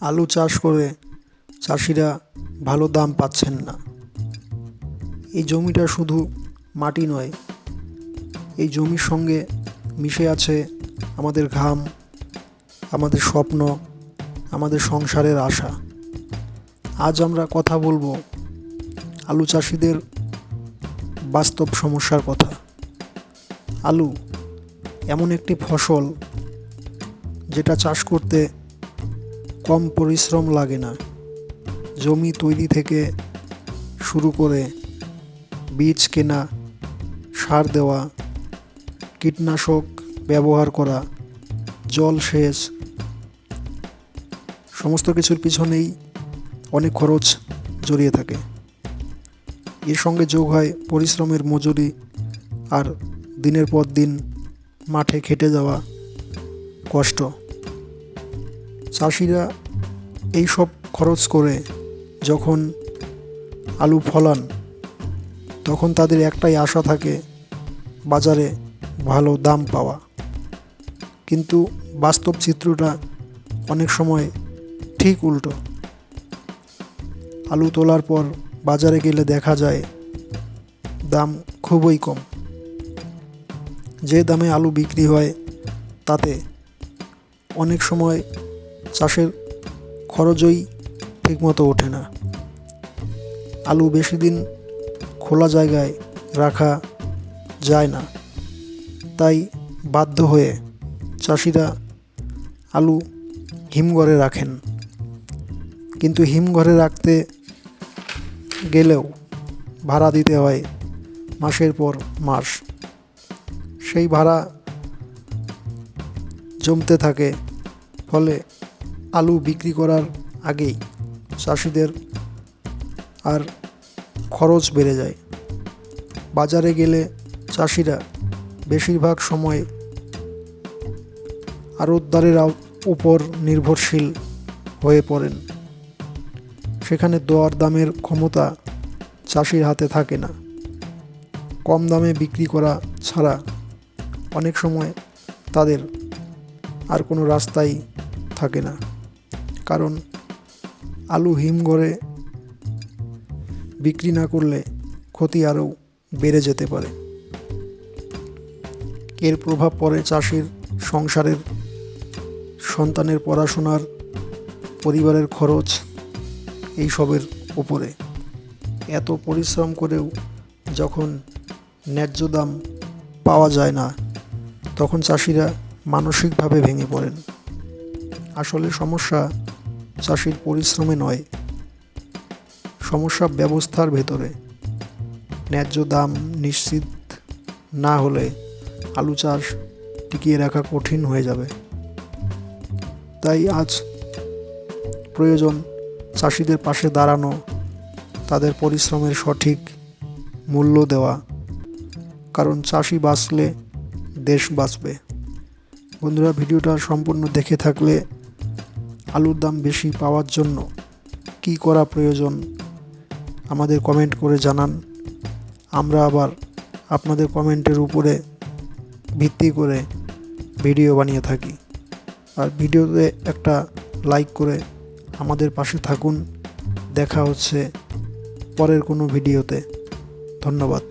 আলু চাষ করে চাষিরা ভালো দাম পাচ্ছেন না। এই জমিটা শুধু মাটি নয়, এই জমির সঙ্গে মিশে আছে আমাদের ঘাম, আমাদের স্বপ্ন, আমাদের সংসারের আশা। আজ আমরা কথা বলবো আলু চাষিদের বাস্তব সমস্যার কথা। আলু এমন একটি ফসল যেটা চাষ করতে কম পরিশ্রম লাগে না। জমি তৈরি থেকে শুরু করে বীজ কেনা, সার দেওয়া, কীটনাশক ব্যবহার করা, জল সেচ, সমস্ত কিছুর পিছনেই অনেক খরচ জড়িয়ে থাকে। এর সঙ্গে যোগ হয় পরিশ্রমের মজুরি আর দিনের পর দিন মাঠে খেটে যাওয়া কষ্ট। চাষিরা এই সব খরচ করে যখন আলু ফলান, তখন তাদের একটাই আশা থাকে বাজারে ভালো দাম পাওয়া। কিন্তু বাস্তব চিত্রটা অনেক সময় ঠিক উল্টো। আলু তোলার পর বাজারে গেলে দেখা যায় দাম খুবই কম। যে দামে আলু বিক্রি হয় তাতে অনেক সময় চাষের খরচই ঠিকমতো ওঠে না। আলু বেশি দিন খোলা জায়গায় রাখা যায় না, তাই বাধ্য হয়ে চাষিরা আলু হিমঘরে রাখেন। কিন্তু হিমঘরে রাখতে গেলেও ভাড়া দিতে হয় মাসের পর মাস। সেই ভাড়া জমতে থাকে, ফলে আলু বিক্রি করার আগেই চাষিদের আর খরচ বেড়ে যায়। বাজারে গেলে চাষিরা বেশিরভাগ সময় আড়তদারের উপর নির্ভরশীল হয়ে পড়েন। সেখানে দর দামের ক্ষমতা চাষির হাতে থাকে না। কম দামে বিক্রি করা ছাড়া অনেক সময় তাদের আর কোনো রাস্তাই থাকে না, কারণ আলু হিমঘরে বিক্রি না করলে ক্ষতি আরও বেড়ে যেতে পারে। এর প্রভাব পড়ে চাষির সংসারের, সন্তানের পড়াশোনার, পরিবারের খরচ, এইসবের উপরে। এত পরিশ্রম করেও যখন ন্যায্য দাম পাওয়া যায় না, তখন চাষিরা মানসিকভাবে ভেঙে পড়েন। আসলে সমস্যা চাষির পরিশ্রমে নয়, সমস্যা ব্যবস্থার ভেতরে। ন্যায্য দাম নিশ্চিত না হলে আলু চাষ টিকিয়ে রাখা কঠিন হয়ে যাবে। তাই আজ প্রয়োজন চাষিদের পাশে দাঁড়ানো, তাদের পরিশ্রমের সঠিক মূল্য দেওয়া, কারণ চাষি বাঁচলে দেশ বাঁচবে। বন্ধুরা, ভিডিওটা সম্পূর্ণ দেখে থাকলে আলুর দাম বেশি পাওয়ার জন্য কি করা প্রয়োজন আমাদের কমেন্ট করে জানান। আমরা আবার আপনাদের কমেন্টের উপরে ভিত্তি করে ভিডিও বানিয়ে থাকি। আর ভিডিওতে একটা লাইক করে আমাদের পাশে থাকুন। দেখা হচ্ছে পরের কোনো ভিডিওতে। ধন্যবাদ।